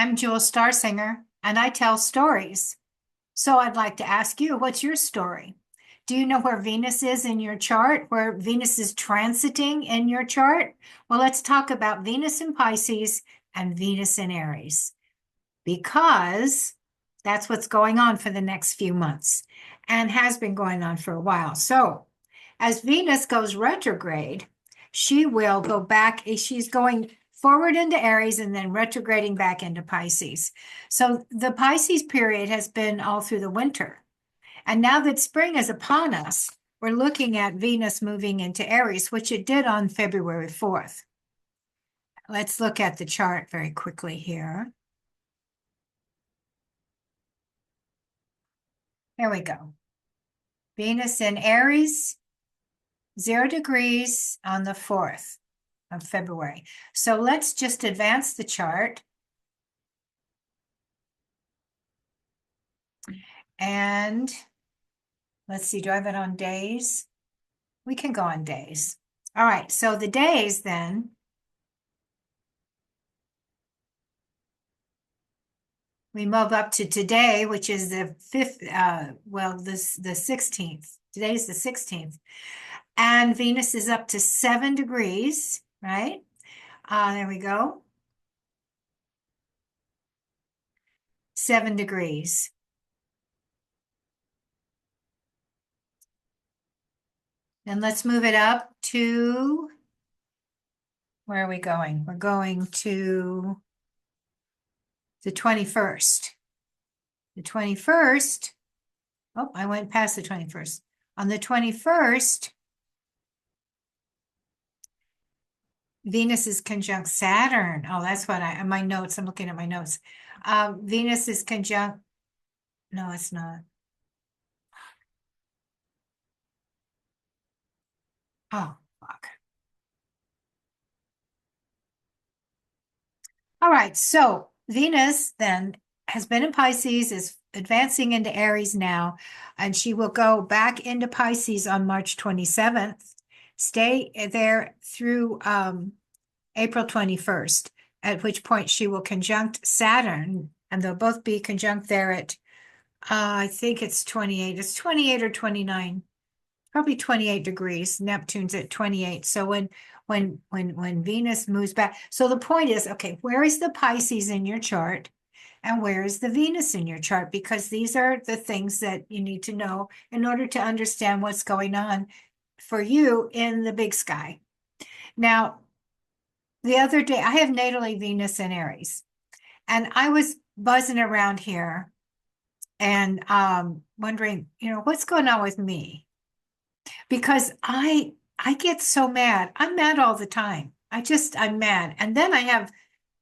am Jewell Starsinger, and I tell stories. So I'd like to ask you, what's your story? Do you know where Venus is in your chart, where Venus is transiting in your chart? Well, let's talk about Venus in Pisces and Venus in Aries, because that's what's going on for the next few months and has been going on for a while. So as Venus goes retrograde, she will go back. She's going forward into Aries and then retrograding back into Pisces. So the Pisces period has been all through the winter. And now that spring is upon us, we're looking at Venus moving into Aries, which it did on February 4th. Let's look at the chart very quickly here. Here we go. Venus in Aries, 0 degrees on the 4th of February. So let's just advance the chart. And let's see, do I have it on days? We can go on days. All right, so the days then. We move up to today, which is the 5th, the 16th. Today's the 16th. And Venus is up to 7 degrees, right? There we go. 7 degrees. And let's move it up to, where are we going? We're going to the 21st. The 21st, oh, I went past the 21st. On the 21st, Venus is conjunct Saturn. Oh, that's what my notes, I'm looking at my notes. Venus is conjunct, no, it's not. Oh, fuck. All right, so Venus then has been in Pisces, is advancing into Aries now, and she will go back into Pisces on March 27th, stay there through April 21st, at which point she will conjunct Saturn, and they'll both be conjunct there at, I think it's 28. It's 28 or 29, probably 28 degrees. Neptune's at 28. So when Venus moves back, so the point is, okay, where is the Pisces in your chart? And where is the Venus in your chart? Because these are the things that you need to know in order to understand what's going on for you in the big sky. Now, the other day, I have natally Venus in Aries, and I was buzzing around here and wondering, what's going on with me? Because I get so mad. I'm mad all the time. I'm mad. And then I have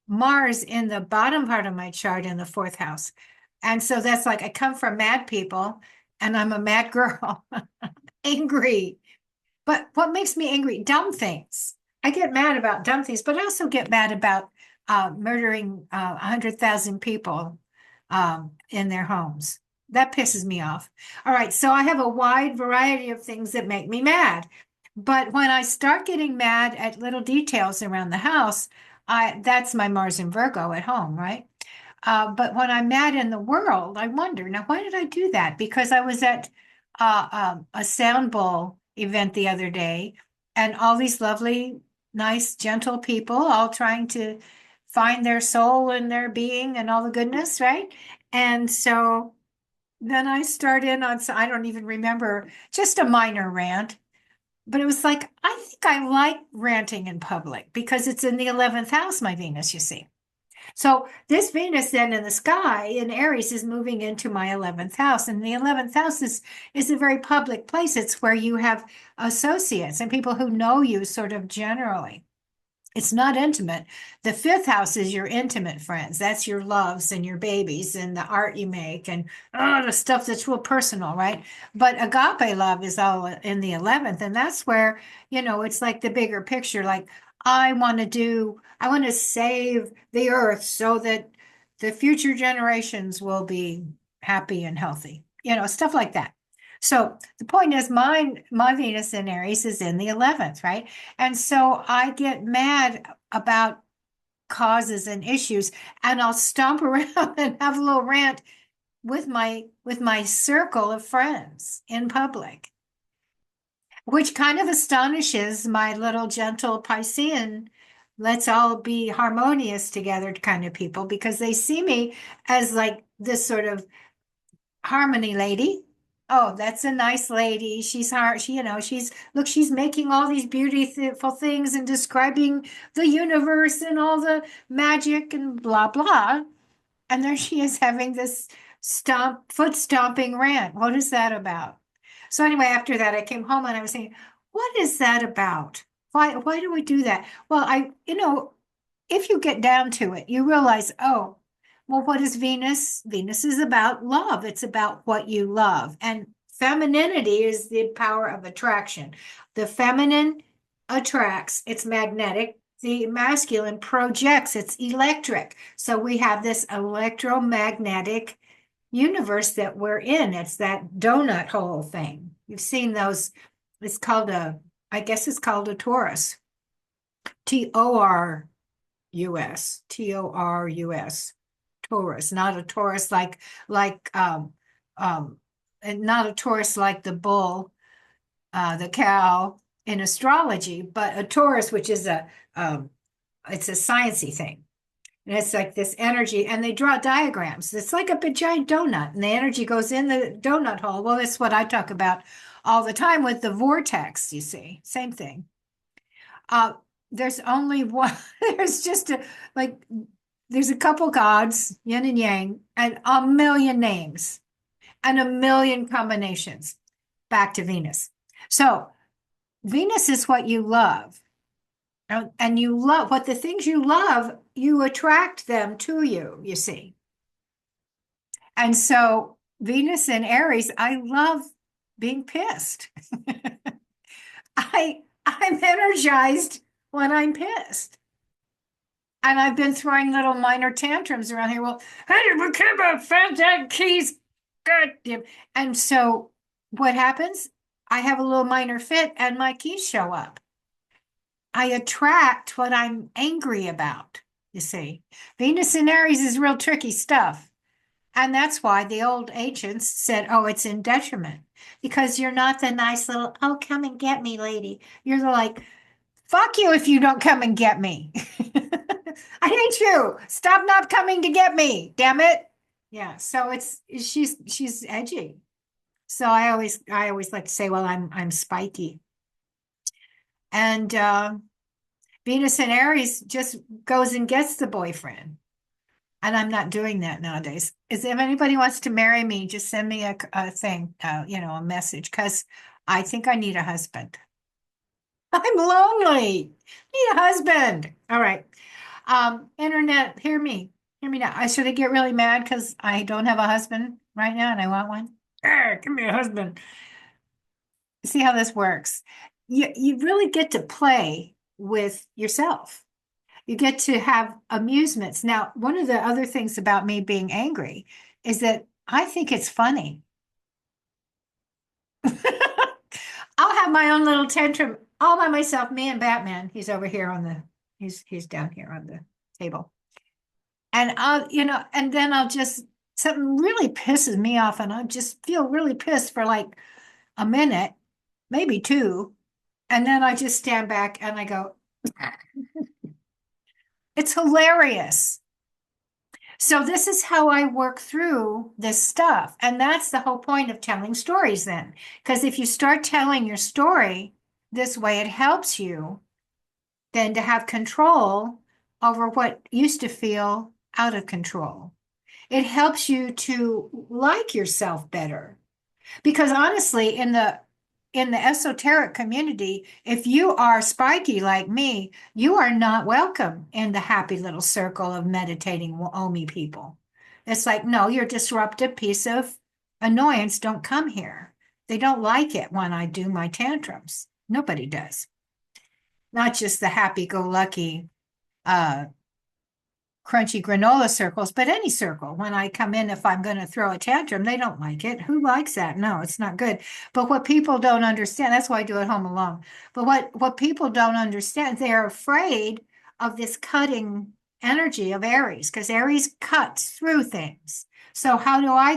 Mars in the bottom part of my chart in the 4th house. And so that's like, I come from mad people and I'm a mad girl, angry. But what makes me angry? Dumb things. I get mad about dumb things, but I also get mad about murdering 100,000 people in their homes. That pisses me off. All right, so I have a wide variety of things that make me mad. But when I start getting mad at little details around the house, that's my Mars in Virgo at home, right? But when I'm mad in the world, I wonder, now, why did I do that? Because I was at a sound bowl event the other day, and all these lovely, nice, gentle people all trying to find their soul and their being and all the goodness, right? And so then I start in on, I don't even remember, just a minor rant. But it was like, I think I like ranting in public because it's in the 11th house, my Venus, you see. So this Venus then in the sky in Aries is moving into my 11th house. And the 11th house is a very public place. It's where you have associates and people who know you sort of generally. It's not intimate. The 5th house is your intimate friends. That's your loves and your babies and the art you make and the stuff that's real personal, right? But agape love is all in the 11th. And that's where, it's like the bigger picture. Like, I want to save the earth so that the future generations will be happy and healthy, stuff like that. So the point is, my Venus in Aries is in the 11th, right? And so I get mad about causes and issues, and I'll stomp around and have a little rant with my circle of friends in public, which kind of astonishes my little gentle Piscean, let's all be harmonious together kind of people, because they see me as like this sort of harmony lady. Oh, that's a nice lady. She's hard. She's making all these beautiful things and describing the universe and all the magic and blah, blah. And there she is having this foot stomping rant. What is that about? So anyway, after that, I came home and I was saying, what is that about? Why do we do that? Well, if you get down to it, you realize, oh, well, what is Venus? Venus is about love. It's about what you love. And femininity is the power of attraction. The feminine attracts, it's magnetic. The masculine projects, it's electric. So we have this electromagnetic universe that we're in. It's that donut hole thing. You've seen those. I guess it's called a torus. Torus. Torus. Taurus, not a Taurus and not a Taurus like the bull, the cow in astrology, but a Taurus, which is it's a sciencey thing. And it's like this energy, and they draw diagrams. It's like a big giant donut, and the energy goes in the donut hole. Well, that's what I talk about all the time with the vortex, you see. Same thing. There's only one, there's a couple gods, yin and yang, and a million names and a million combinations. Back to Venus. So Venus is what you love. And you love what the things you love, you attract them to you, you see. And so Venus in Aries, I love being pissed. I'm energized when I'm pissed. And I've been throwing little minor tantrums around here. Well, how did we care about Fantag keys? God damn. And so what happens? I have a little minor fit and my keys show up. I attract what I'm angry about, you see. Venus in Aries is real tricky stuff. And that's why the old ancients said, oh, it's in detriment. Because you're not the nice little, oh, come and get me, lady. You're the like, fuck you if you don't come and get me. I hate you. Stop not coming to get me. Damn it. Yeah. So she's edgy. So I always like to say, well, I'm spiky. And Venus in Aries just goes and gets the boyfriend. And I'm not doing that nowadays. If anybody wants to marry me, just send me a thing, a message, because I think I need a husband. I'm lonely. Need a husband. All right. Internet, hear me. Hear me now. Should I get really mad because I don't have a husband right now and I want one? Give me a husband. See how this works. You really get to play with yourself. You get to have amusements. Now, one of the other things about me being angry is that I think it's funny. I'll have my own little tantrum all by myself, me and Batman. He's over here he's down here on the table. And and then something really pisses me off and I'll just feel really pissed for like a minute, maybe two. And then I just stand back and I go, it's hilarious. So this is how I work through this stuff. And that's the whole point of telling stories then. Because if you start telling your story this way, it helps you then to have control over what used to feel out of control. It helps you to like yourself better. Because honestly, in the esoteric community, if you are spiky like me, you are not welcome in the happy little circle of meditating Omi people. It's like, no, you're a disruptive piece of annoyance. Don't come here. They don't like it when I do my tantrums. Nobody does. Not just the happy-go-lucky, crunchy granola circles, but any circle. When I come in, if I'm going to throw a tantrum, they don't like it. Who likes that? No, it's not good. But what people don't understand, that's why I do it home alone. But what people don't understand, they're afraid of this cutting energy of Aries, because Aries cuts through things. So how do I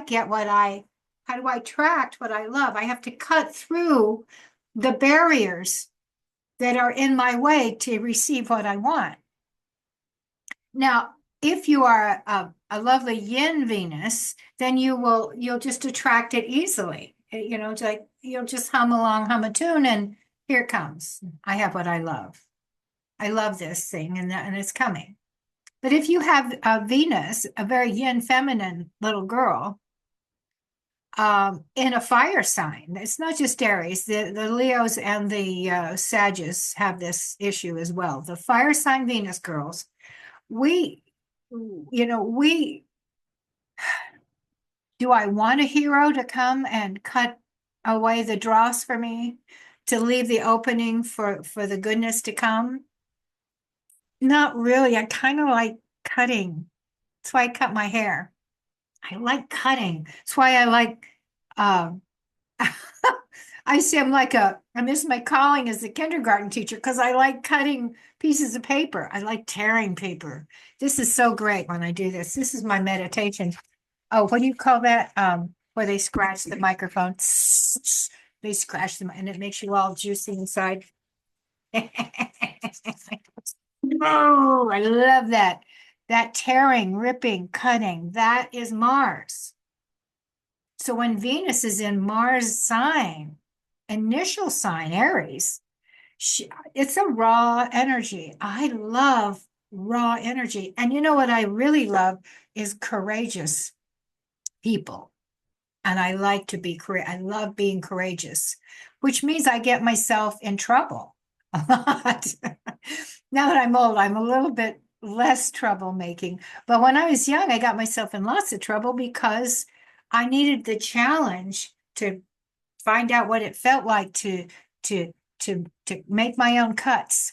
attract what I love? I have to cut through the barriers that are in my way to receive what I want. Now, if you are a lovely yin Venus, then you'll just attract it easily. It's like you'll just hum along, hum a tune, and here it comes. I have what I love. I love this thing, and it's coming. But if you have a Venus, a very yin feminine little girl, in a fire sign, it's not just Aries, the Leos and the Sagittarius have this issue as well. The fire sign Venus girls, we do I want a hero to come and cut away the dross for me, to leave the opening for the goodness to come? Not really. I kind of like cutting. That's why I cut my hair. I like cutting. That's why I like, I say this is my calling as a kindergarten teacher, because I like cutting pieces of paper. I like tearing paper. This is so great when I do this. This is my meditation. Oh, what do you call that? Where they scratch the microphone. They scratch them and it makes you all juicy inside. Oh, I love that. That tearing, ripping, cutting, that is Mars. So when Venus is in Mars sign, initial sign, Aries, it's a raw energy. I love raw energy. And you know what I really love is courageous people. And I like to be I love being courageous, which means I get myself in trouble a lot. Now that I'm old, I'm a little bit less troublemaking. But when I was young, I got myself in lots of trouble because I needed the challenge to find out what it felt like to make my own cuts,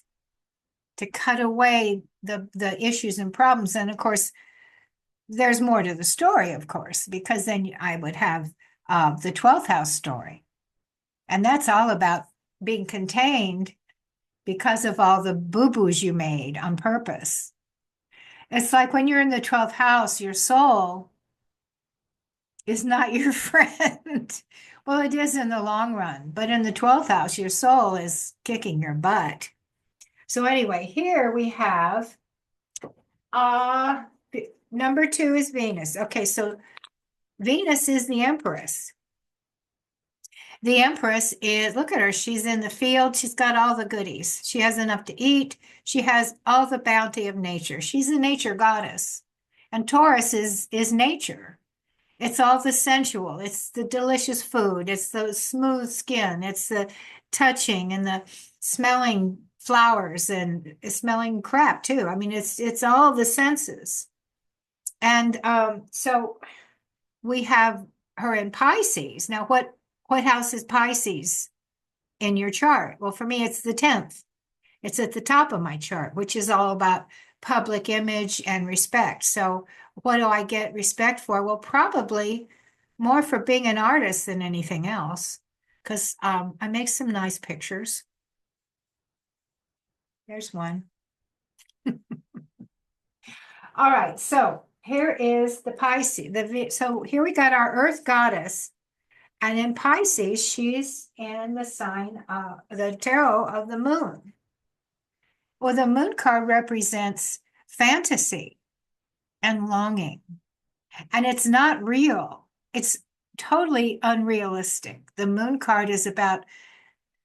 to cut away the issues and problems. And of course, there's more to the story, of course, because then I would have the 12th house story. And that's all about being contained because of all the boo-boos you made on purpose. It's like when you're in the 12th house, your soul is not your friend. Well, it is in the long run, but in the 12th house, your soul is kicking your butt. So anyway, here we have number 2 is Venus. Okay, so Venus is the Empress. The Empress is, look at her, she's in the field, she's got all the goodies. She has enough to eat, she has all the bounty of nature. She's a nature goddess. And Taurus is nature. It's all the sensual, it's the delicious food, it's the smooth skin, it's the touching and the smelling flowers and smelling crap too. I mean, it's all the senses. And so we have her in Pisces. Now, what house is Pisces in your chart? Well, for me, it's the 10th. It's at the top of my chart, which is all about public image and respect. So what do I get respect for? Well, probably more for being an artist than anything else, because I make some nice pictures. There's one. All right, so here is the Pisces. So here we got our Earth goddess. And in Pisces, she's in the sign of the tarot of the moon. Well, the moon card represents fantasy and longing. And it's not real. It's totally unrealistic. The moon card is about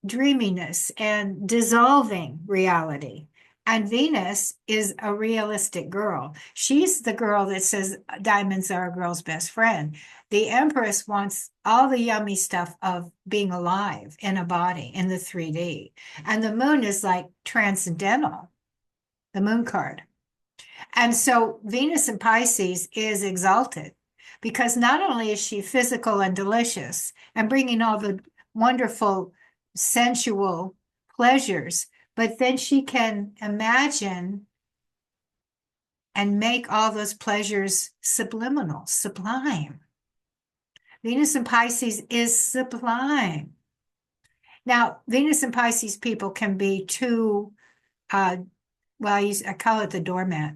dreaminess and dissolving reality. And Venus is a realistic girl. She's the girl that says diamonds are a girl's best friend. The Empress wants all the yummy stuff of being alive in a body in the 3D. And the moon is like transcendental, the moon card. And so Venus in Pisces is exalted because not only is she physical and delicious and bringing all the wonderful sensual pleasures, but then she can imagine and make all those pleasures subliminal, sublime. Venus in Pisces is sublime. Now, Venus in Pisces people can be too, I call it the doormat.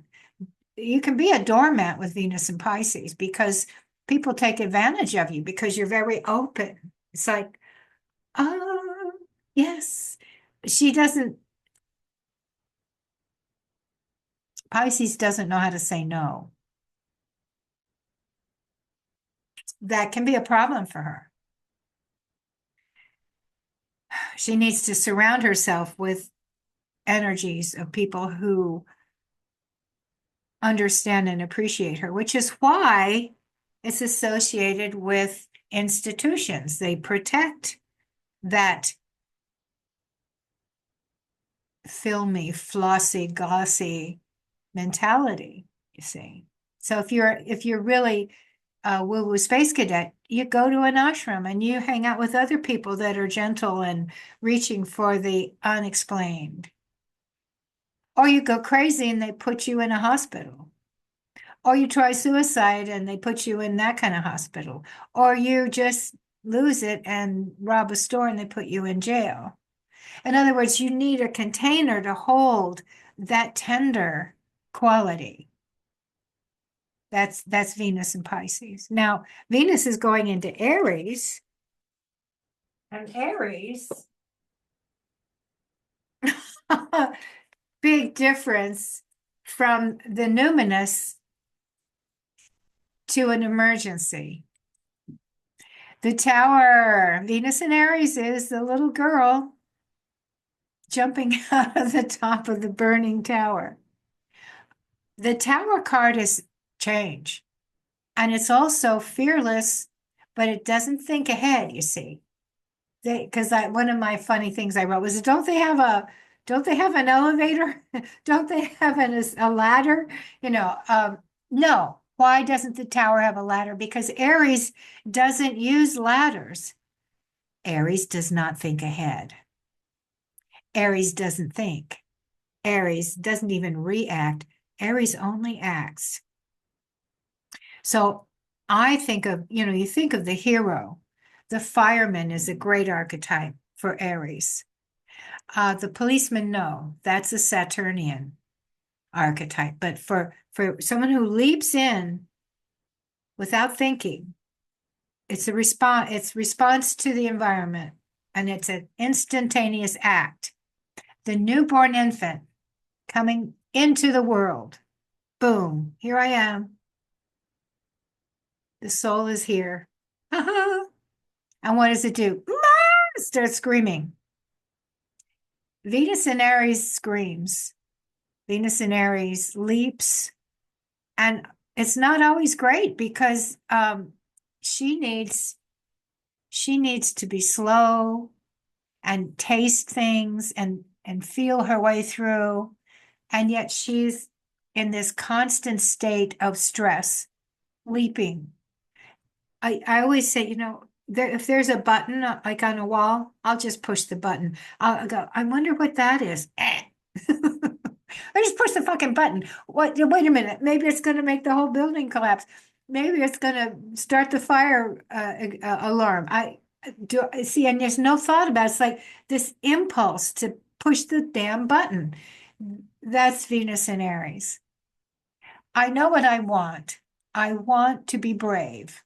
you can be a doormat with Venus and Pisces because people take advantage of you because you're very open. It's like, oh, yes. She doesn't, Pisces doesn't know how to say no. That can be a problem for her. She needs to surround herself with energies of people who understand and appreciate her, which is why it's associated with institutions. They protect that filmy, flossy, glossy mentality, you see. So if you're really a woo-woo space cadet, you go to an ashram and you hang out with other people that are gentle and reaching for the unexplained. Or you go crazy and they put you in a hospital. Or you try suicide and they put you in that kind of hospital. Or you just lose it and rob a store and they put you in jail. In other words, you need a container to hold that tender quality. That's Venus and Pisces. Now, Venus is going into Aries, and Aries, big difference from the numinous to an emergency. The Tower, Venus and Aries is the little girl jumping out of the top of the burning tower. The Tower card is change. And it's also fearless, but it doesn't think ahead, you see. Because one of my funny things I wrote was, don't they have an elevator? Don't they have a ladder? No. Why doesn't the Tower have a ladder? Because Aries doesn't use ladders. Aries does not think ahead. Aries doesn't think. Aries doesn't even react. Aries only acts. So I think of, you think of the hero. The fireman is a great archetype for Aries. The policeman, no, that's a Saturnian archetype. But for someone who leaps in without thinking, it's response to the environment, and it's an instantaneous act. The newborn infant coming into the world. Boom, here I am. The soul is here. And what does it do? It starts screaming. Venus in Aries screams. Venus in Aries leaps. And it's not always great because she needs to be slow and taste things and feel her way through. And yet she's in this constant state of stress, leaping. I always say, if there's a button like on a wall, I'll just push the button. I'll go, I wonder what that is. I just push the fucking button. Wait a minute. Maybe it's going to make the whole building collapse. Maybe it's going to start the fire alarm. I do see, and there's no thought about it. It's like this impulse to push the damn button. That's Venus in Aries. I know what I want. I want to be brave.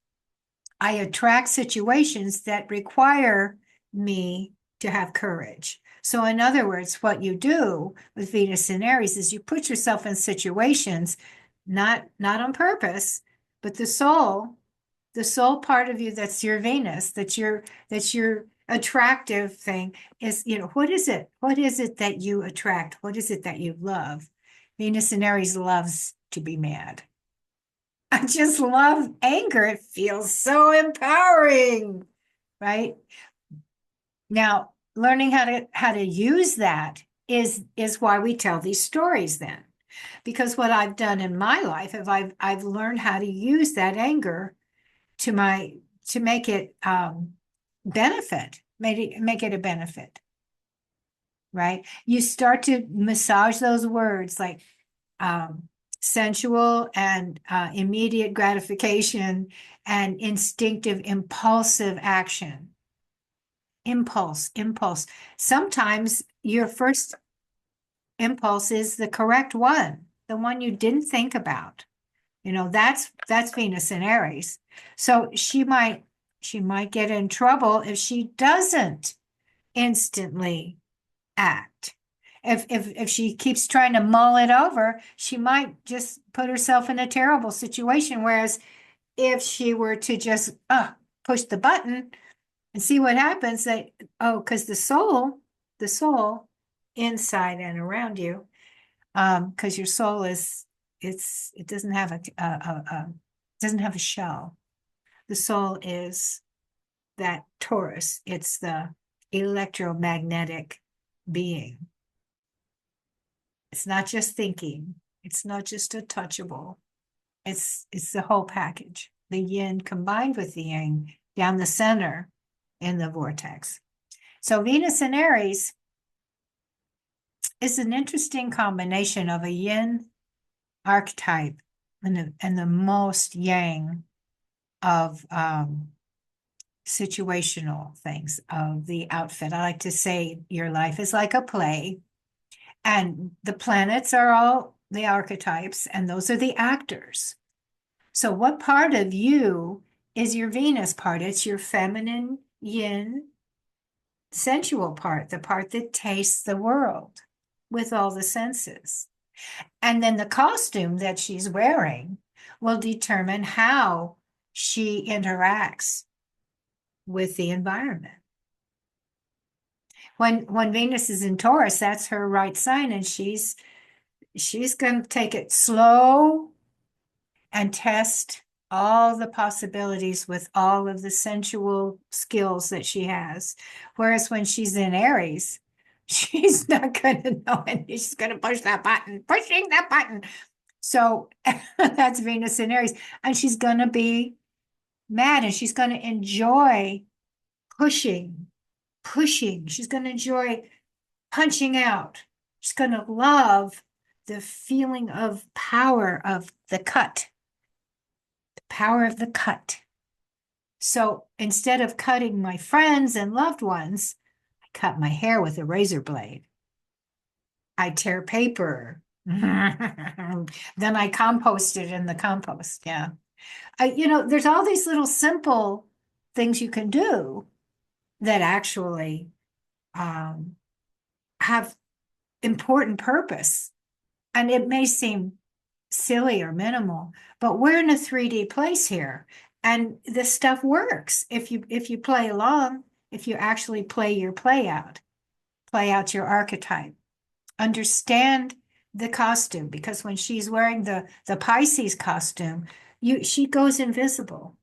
I attract situations that require me to have courage. So in other words, what you do with Venus in Aries is you put yourself in situations, not on purpose, but the soul part of you that's your Venus, that's your attractive thing is, what is it? What is it that you attract? What is it that you love? Venus in Aries loves to be mad. I just love anger. It feels so empowering, right? Now, learning how to use that is why we tell these stories then. Because what I've done in my life is I've learned how to use that anger to make it benefit, make it a benefit, right? You start to massage those words like sensual and immediate gratification and instinctive, impulsive action. Impulse. Sometimes your first impulse is the correct one. the one you didn't think about. That's Venus in Aries. So she might get in trouble if she doesn't instantly act. If she keeps trying to mull it over, she might just put herself in a terrible situation. Whereas if she were to just push the button and see what happens, because the soul inside and around you, because your soul it doesn't have a shell. The soul is that Taurus. It's the electromagnetic being. It's not just thinking. It's not just a touchable. It's the whole package. The yin combined with the yang down the center in the vortex. So Venus in Aries is an interesting combination of a yin archetype and the most yang of situational things of the outfit. I like to say your life is like a play, and the planets are all the archetypes, and those are the actors. So what part of you is your Venus part? It's your feminine yin sensual part, the part that tastes the world with all the senses. And then the costume that she's wearing will determine how she interacts with the environment. When Venus is in Taurus, that's her right sign, and she's going to take it slow and test all the possibilities with all of the sensual skills that she has. Whereas when she's in Aries, she's not going to know it. She's going to pushing that button. So that's Venus in Aries. And she's going to be mad, and she's going to enjoy pushing. She's going to enjoy punching out. She's going to love the feeling of power of the cut. The power of the cut. So instead of cutting my friends and loved ones, I cut my hair with a razor blade. I tear paper. Then I compost it in the compost. Yeah. There's all these little simple things you can do that actually have important purpose. And it may seem silly or minimal, but we're in a 3D place here, and this stuff works if you play along, if you actually play out your archetype, understand the costume, because when she's wearing the Pisces costume, she goes invisible.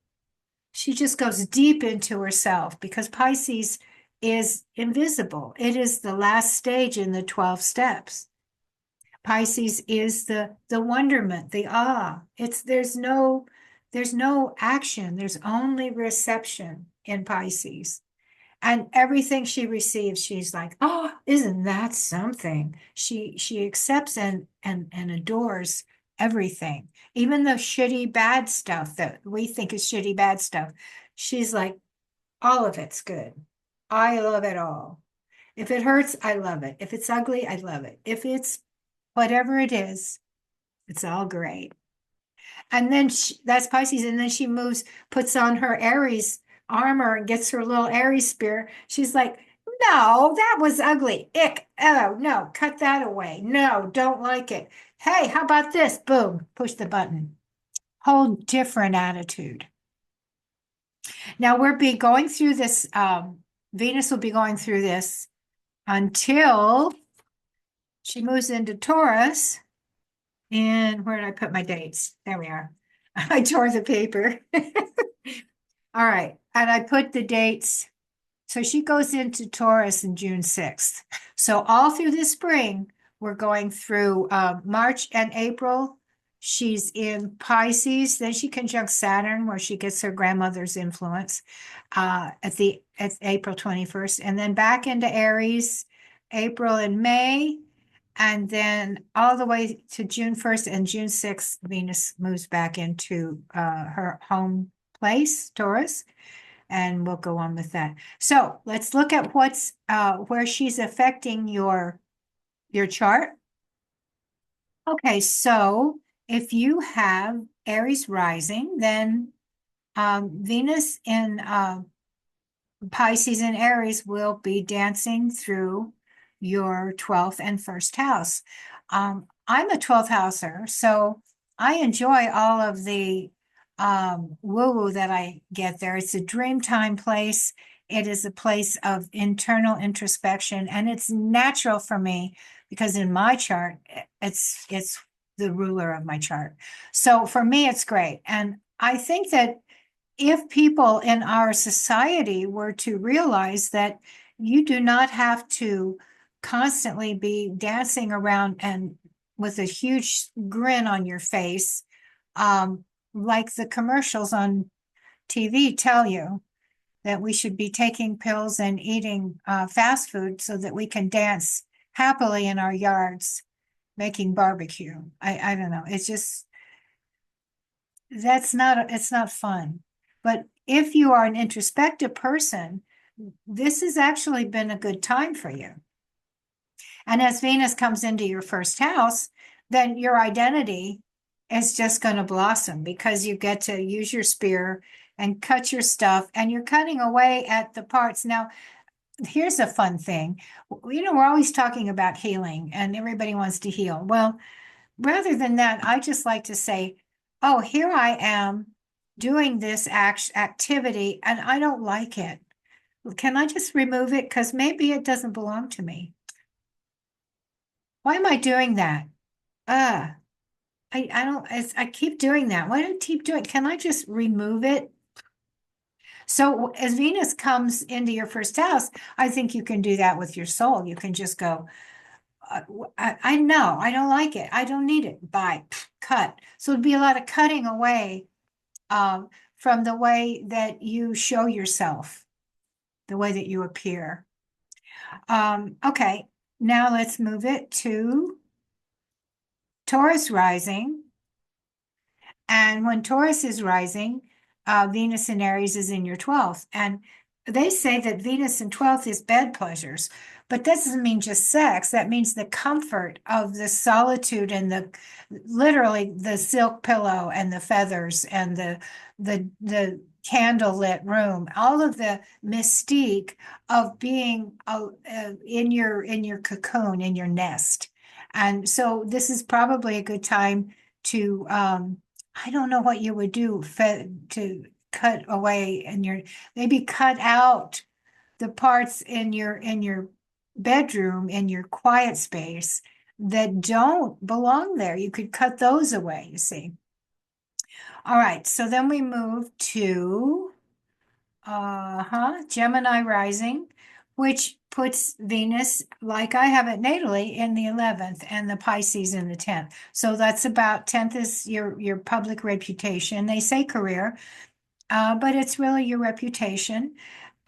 She just goes deep into herself, because Pisces is invisible. It is the last stage in the 12 steps. Pisces is the wonderment, the awe. There's no action. There's only reception in Pisces. And everything she receives, she's like, oh, isn't that something? She accepts and adores everything. Even the shitty bad stuff that we think is shitty bad stuff. She's like, all of it's good. I love it all. If it hurts, I love it. If it's ugly, I love it. If it's whatever it is, it's all great. And then that's Pisces. And then she puts on her Aries armor and gets her little Aries spear. She's like, no, that was ugly. Ick. Oh, no, cut that away. No, don't like it. Hey, how about this? Boom, push the button. Whole different attitude. Now we'll be going through this. Venus will be going through this until she moves into Taurus. And where did I put my dates? There we are. I tore the paper. All right. And I put the dates. So she goes into Taurus in June 6th. So all through the spring, we're going through March and April. She's in Pisces. Then she conjuncts Saturn, where she gets her grandmother's influence at April 21st. And then back into Aries, April and May. And then all the way to June 1st and June 6th, Venus moves back into her home place, Taurus, and we'll go on with that. So let's look at where she's affecting your chart. Okay, so if you have Aries rising, then Venus in Pisces and Aries will be dancing through your 12th and first house. I'm a 12th houser, so I enjoy all of the woo-woo that I get there. It's a dream time place. It is a place of internal introspection, and it's natural for me because in my chart, it's the ruler of my chart. So for me, it's great. And I think that if people in our society were to realize that you do not have to constantly be dancing around and with a huge grin on your face, um, like the commercials on TV tell you that we should be taking pills and eating fast food so that we can dance happily in our yards making barbecue. I don't know. It's just it's not fun. But if you are an introspective person, this has actually been a good time for you. And as Venus comes into your first house, then your identity is just going to blossom because you get to use your spear and cut your stuff, and you're cutting away at the parts. Now, here's a fun thing. We're always talking about healing and everybody wants to heal. Well, rather than that, I just like to say, oh, here I am doing this activity and I don't like it. Can I just remove it? Because maybe it doesn't belong to me. Why am I doing that? Uh, I don't, I keep doing that. Why do I keep doing it? Can I just remove it? So as Venus comes into your first house, I think you can do that with your soul. You can just go, I know, I don't like it. I don't need it. Bye, cut. So it'd be a lot of cutting away from the way that you show yourself, the way that you appear. Okay, now let's move it to Taurus rising. And when Taurus is rising, Venus in Aries is in your 12th. And they say that Venus in 12th is bed pleasures, but that doesn't mean just sex. That means the comfort of the solitude and the literally the silk pillow and the feathers and the candlelit room, all of the mystique of being in your cocoon, in your nest. And so this is probably a good time to I don't know what you would do to cut away and maybe cut out the parts in your bedroom, in your quiet space that don't belong there. You could cut those away, you see. All right, so then we move to Gemini rising, which puts Venus, like I have it natally, in the 11th and the Pisces in the 10th. So that's about 10th is your public reputation. They say career, but it's really your reputation.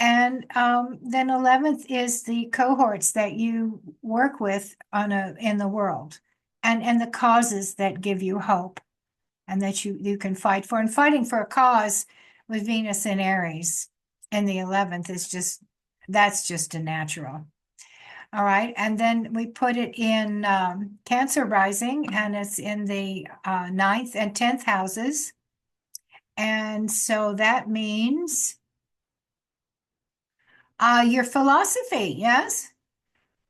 And then 11th is the cohorts that you work with in the world and the causes that give you hope and that you can fight for. And fighting for a cause with Venus in Aries in the 11th is that's just a natural. All right. And then we put it in Cancer rising, and it's in the 9th and 10th houses. And so that means your philosophy, yes?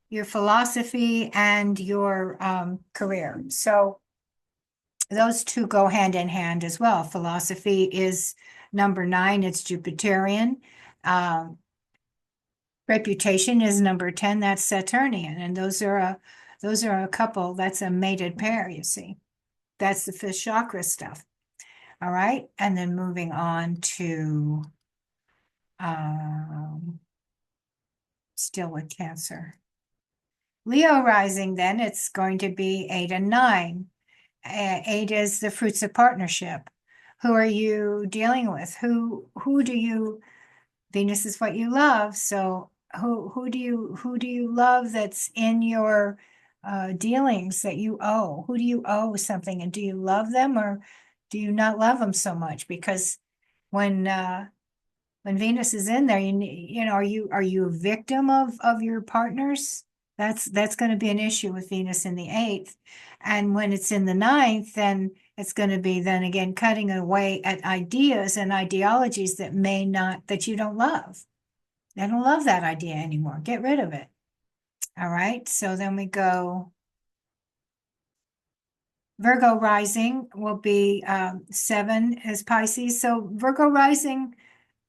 Your philosophy and your career. So those two go hand in hand as well. Philosophy is number 9, it's Jupiterian. Reputation is number 10, that's Saturnian. And those are a couple, that's a mated pair, you see. That's the fifth chakra stuff. All right. And then moving on to still with Cancer. Leo rising, then it's going to be 8 and 9. 8 is the fruits of partnership. Who are you dealing with? Who do you, Venus is what you love. So who do you love that's in your dealings that you owe? Who do you owe something? And do you love them or do you not love them so much? Because when Venus is in there, you know, are you a victim of your partners That's going to be an issue with Venus in the eighth. And when it's in the ninth, then it's going to be then again cutting away at ideas and ideologies that may not, that you don't love. I don't love that idea anymore. Get rid of it. All right. So then we go Virgo rising will be 7 as Pisces. So Virgo rising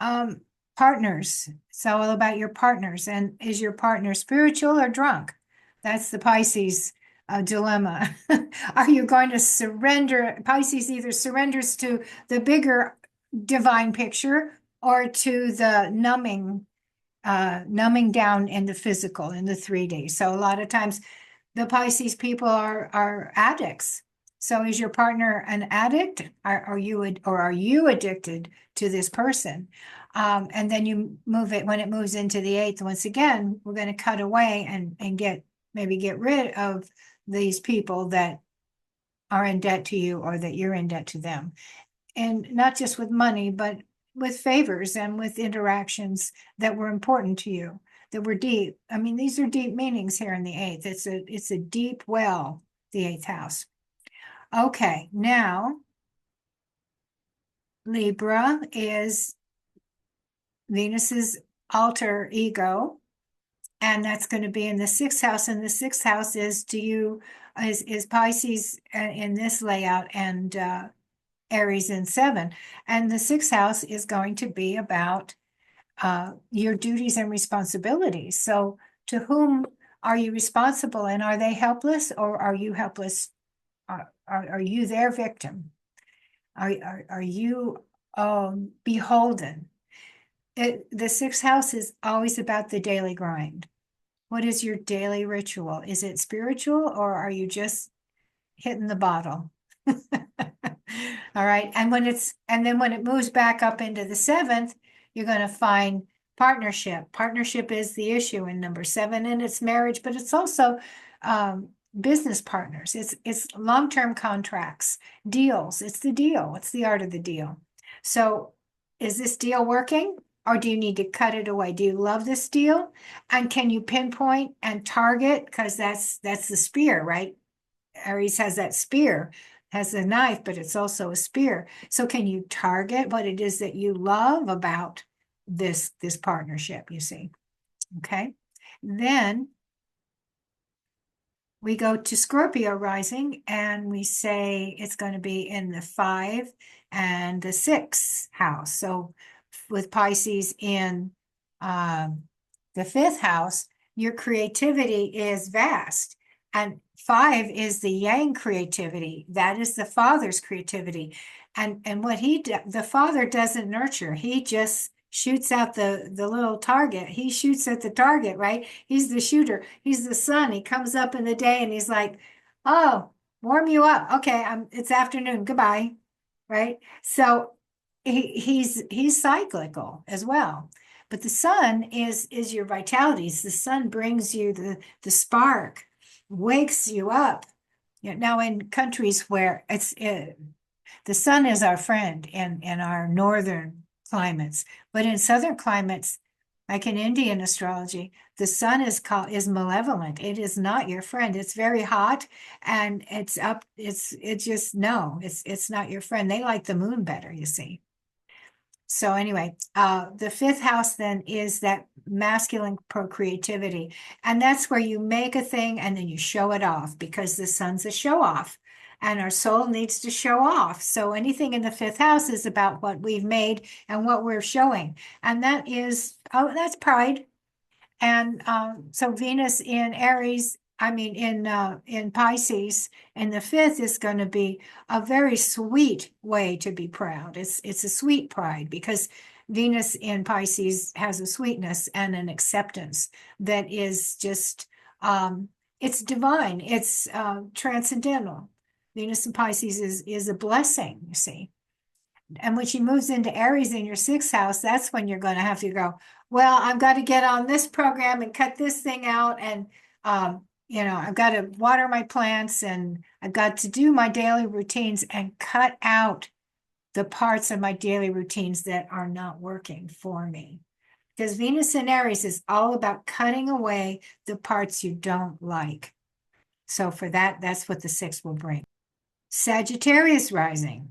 um, partners. It's all about your partners. And is your partner spiritual or drunk? That's the Pisces dilemma. Are you going to surrender? Pisces either surrenders to the bigger divine picture or to the numbing down in the physical, in the 3D. So a lot of times the Pisces people are addicts. So is your partner an addict? Are you addicted to this person? And then you move it when it moves into the eighth. Once again, we're going to cut away and maybe get rid of these people that are in debt to you or that you're in debt to them. And not just with money, but with favors and with interactions that were important to you, that were deep. I mean, these are deep meanings here in the eighth. It's a deep well, the eighth house. Okay, now Libra is Venus's alter ego, and that's going to be in the sixth house. And the sixth house is is Pisces in this layout and Aries in 7. And the sixth house is going to be about your duties and responsibilities. So to whom are you responsible, and are they helpless, or are you helpless? Are you their victim? Are you beholden? The sixth house is always about the daily grind. What is your daily ritual? Is it spiritual, or are you just hitting the bottle? All right. And then when it moves back up into the seventh, you're going to find partnership. Partnership is the issue in number 7, and it's marriage, but it's also business partners. It's long-term contracts, deals. It's the deal. It's the art of the deal. So is this deal working, or do you need to cut it away? Do you love this deal? And can you pinpoint and target? Because that's the spear, right? Aries has that spear, has a knife, but it's also a spear. So can you target what it is that you love about this partnership, you see? Okay. Then we go to Scorpio rising, and we say it's going to be in the 5 and the 6th house. So with Pisces in the 5th house, your creativity is vast. And 5 is the yang creativity. That is the father's creativity. And what the father doesn't nurture. He just shoots out the little target. He shoots at the target, right? He's the shooter. He's the sun. He comes up in the day and he's like, oh, warm you up. Okay, it's afternoon. Goodbye. Right? So he's cyclical as well. But the sun is your vitalities. The sun brings you the spark, wakes you up. Now in countries where the sun is our friend in our northern climates, but in southern climates, like in Indian astrology, the sun is malevolent. It is not your friend. It's very hot, and it's not your friend. They like the moon better, you see. So anyway, the 5th house then is that masculine procreativity. And that's where you make a thing and then you show it off, because the sun's a show off and our soul needs to show off. So anything in the 5th house is about what we've made and what we're showing. And that's pride. And so Venus in Aries, in Pisces, and the 5th is going to be a very sweet way to be proud. It's a sweet pride, because Venus in Pisces has a sweetness and an acceptance that is just, it's divine. It's transcendental. Venus in Pisces is a blessing, you see. And when she moves into Aries in your 6th house, that's when you're going to have to go, well, I've got to get on this program and cut this thing out. And, I've got to water my plants, and I've got to do my daily routines and cut out the parts of my daily routines that are not working for me. because Venus in Aries is all about cutting away the parts you don't like. So for that, that's what the 6 will bring. Sagittarius rising.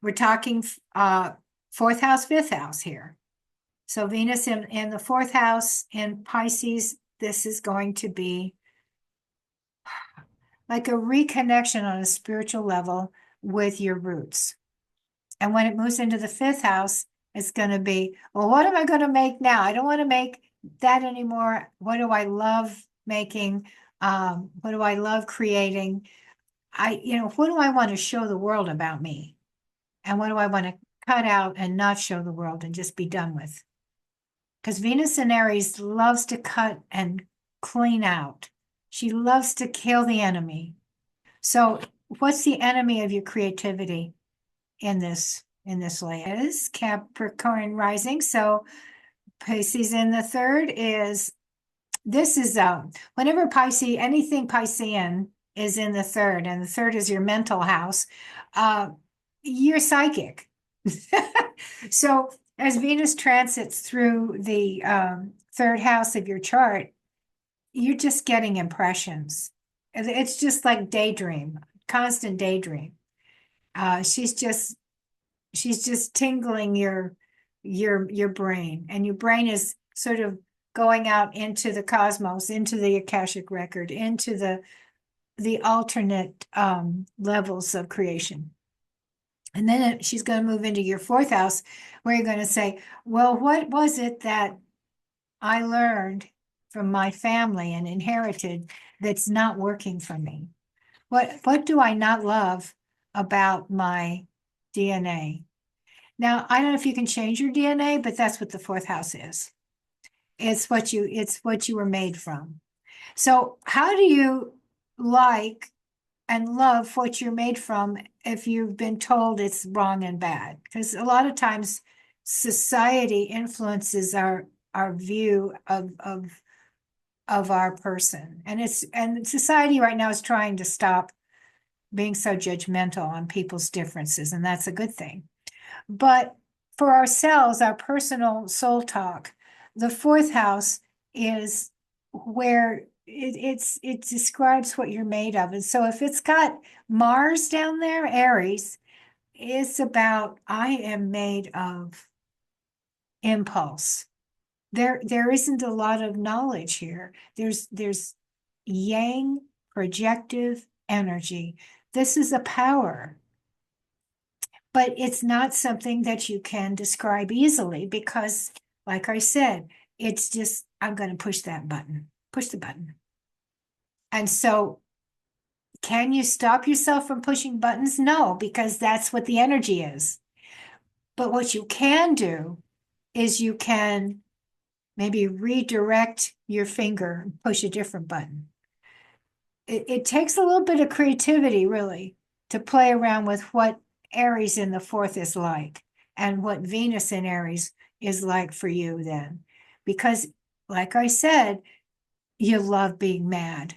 We're talking 4th house, 5th house here. So Venus in the 4th house in Pisces, this is going to be like a reconnection on a spiritual level with your roots. And when it moves into the 5th house, it's going to be, well, what am I going to make now? I don't want to make that anymore. What do I love making? What do I love creating? What do I want to show the world about me? And what do I want to cut out and not show the world and just be done with? Because Venus in Aries loves to cut and clean out. She loves to kill the enemy. So what's the enemy of your creativity in this layer? Is Capricorn rising. So Pisces in the 3rd is, this is whenever Pisces, anything Piscean is in the 3rd, and the 3rd is your mental house, you're psychic. So as Venus transits through the 3rd house of your chart, you're just getting impressions. It's just like daydream, constant daydream. She's just tingling your brain, and your brain is sort of going out into the cosmos, into the Akashic record, into the alternate levels of creation. And then she's going to move into your 4th house, where you're going to say, well, what was it that I learned from my family and inherited that's not working for me? What do I not love about my DNA? Now, I don't know if you can change your DNA, but that's what the 4th house is. It's what you were made from. So how do you like and love what you're made from if you've been told it's wrong and bad? Because a lot of times society influences our view of our person. And society right now is trying to stop being so judgmental on people's differences, and that's a good thing. But for ourselves, our personal soul talk, the 4th house is where it describes what you're made of. And so if it's got Mars down there, Aries, it's about, I am made of impulse. There isn't a lot of knowledge here. There's yang projective energy. This is a power, but it's not something that you can describe easily because, like I said, it's just, I'm going to push that button, push the button. And so can you stop yourself from pushing buttons? No, because that's what the energy is. But what you can do is you can maybe redirect your finger and push a different button. It takes a little bit of creativity, really, to play around with what Aries in the 4th is like and what Venus in Aries is like for you then. Because, like I said, you love being mad.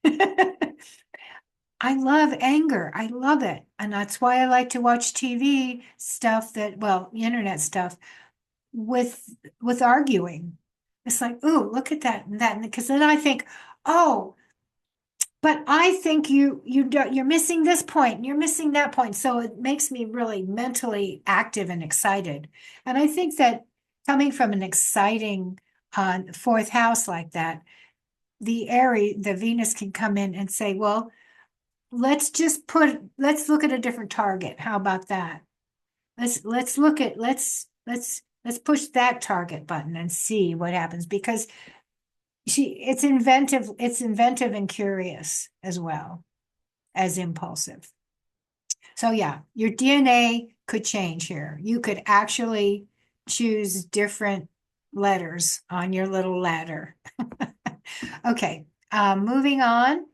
I love anger. I love it. And that's why I like to watch TV stuff internet stuff with arguing. It's like, ooh, look at that and that. Because then I think, oh, but I think you're missing this point and you're missing that point. So it makes me really mentally active and excited. And I think that coming from an exciting 4th house like that, the Venus can come in and say, well, let's look at a different target. How about that? Let's push that target button and see what happens, because it's inventive and curious as well as impulsive. So yeah, your DNA could change here. You could actually choose different letters on your little ladder. Okay, moving on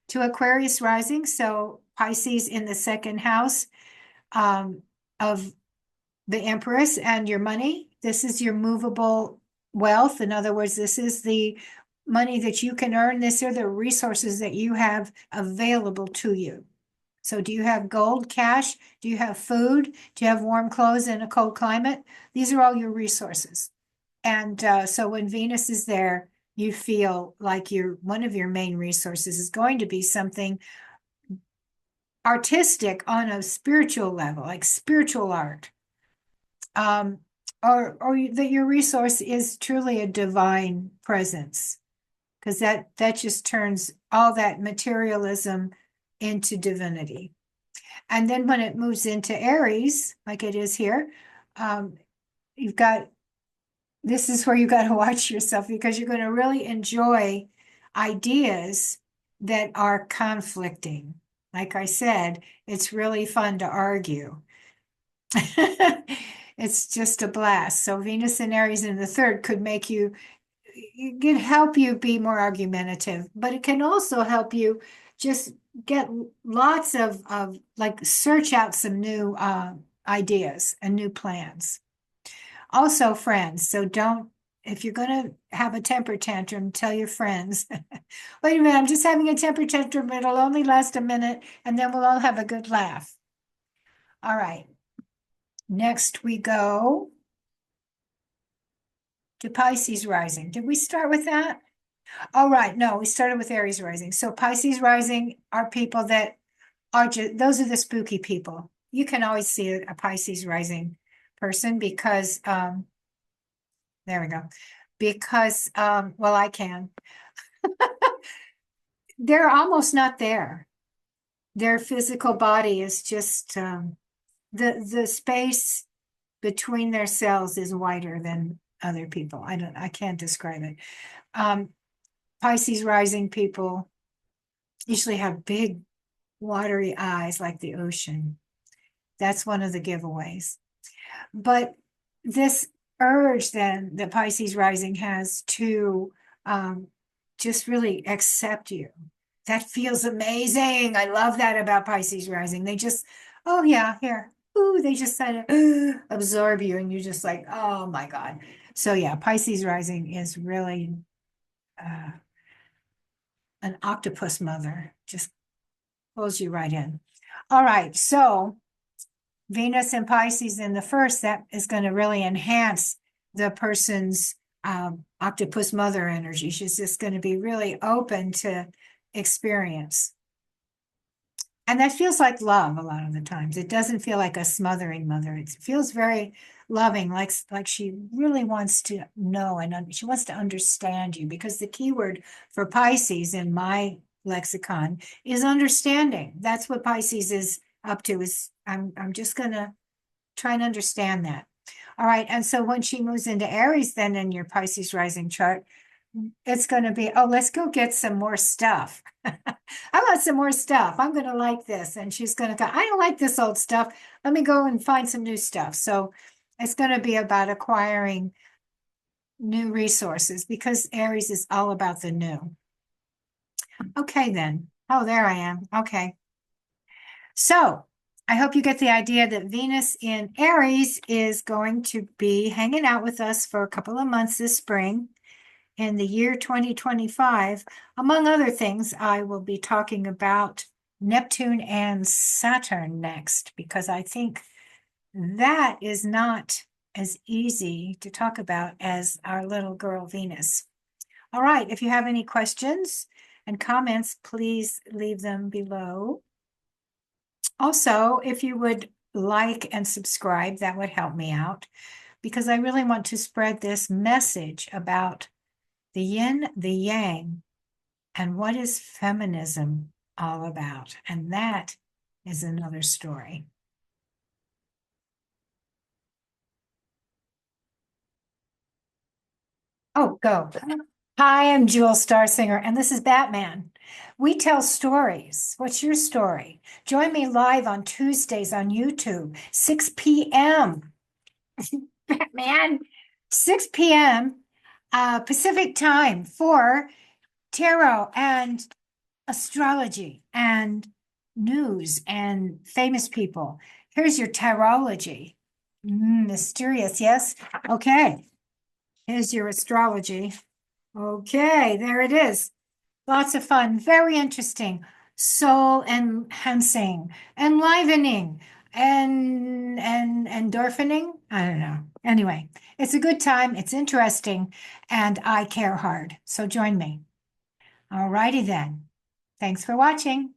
to Aquarius rising. So Pisces in the 2nd house of the Empress and your money. This is your movable wealth. In other words, this is the money that you can earn. These are the resources that you have available to you. So do you have gold, cash? Do you have food? Do you have warm clothes in a cold climate? These are all your resources. And so when Venus is there, you feel like one of your main resources is going to be something artistic on a spiritual level, like spiritual art. Or that your resource is truly a divine presence, because that just turns all that materialism into divinity. And then when it moves into Aries, like it is here, you've got, this is where you got to watch yourself, because you're going to really enjoy ideas that are conflicting. Like I said, it's really fun to argue. It's just a blast. So Venus and Aries in the third could make you, it can help you be more argumentative, but it can also help you just get lots of like search out some new ideas and new plans. Also friends. So don't, if you're going to have a temper tantrum, tell your friends, wait a minute, I'm just having a temper tantrum. It'll only last a minute and then we'll all have a good laugh. All right. Next we go to Pisces rising. Did we start with that? Oh, right. No, we started with Aries rising. So Pisces rising are people that are just, those are the spooky people. You can always see a Pisces rising person because, there we go. Because, well, I can. They're almost not there. Their physical body is just, the space between their cells is wider than other people. I can't describe it. Pisces rising people usually have big watery eyes like the ocean. That's one of the giveaways. But this urge then that Pisces rising has to just really accept you. That feels amazing. I love that about Pisces rising. They just, oh yeah, here. Ooh, they just kind of absorb you and you're just like, oh my God. So yeah, Pisces rising is really an octopus mother, just pulls you right in. All right, so Venus and Pisces in the first, that is going to really enhance the person's octopus mother energy. She's just going to be really open to experience. And that feels like love a lot of the times. It doesn't feel like a smothering mother. It feels very loving, like she really wants to know and she wants to understand you, because the keyword for Pisces in my lexicon is understanding. That's what Pisces is up to, is I'm just going to try and understand that. All right. And so when she moves into Aries, then in your Pisces rising chart, it's going to be, oh, let's go get some more stuff. I want some more stuff. I'm going to like this. And she's going to go, I don't like this old stuff. Let me go and find some new stuff. So it's going to be about acquiring new resources, because Aries is all about the new. Okay, then. Oh, there I am. Okay. So I hope you get the idea that Venus in Aries is going to be hanging out with us for a couple of months this spring. In the year 2025, among other things, I will be talking about Neptune and Saturn next, because I think that is not as easy to talk about as our little girl Venus. All right, if you have any questions and comments, please leave them below. Also, if you would like and subscribe, that would help me out, because I really want to spread this message about the yin, the yang, and what is feminism all about? And that is another story. Oh, go. Hi, I'm Jewell Starsinger, and this is Batman. We tell stories. What's your story? Join me live on Tuesdays on YouTube, 6 p.m. Batman, 6 p.m. Pacific time for tarot and astrology and news and famous people. Here's your tarology. Mysterious, yes? Okay. Here's your astrology. Okay, there it is. Lots of fun. Very interesting. soul enhancing, enlivening, and endorphining. I don't know. Anyway, it's a good time. It's interesting, and I care hard. So join me. All righty then. Thanks for watching.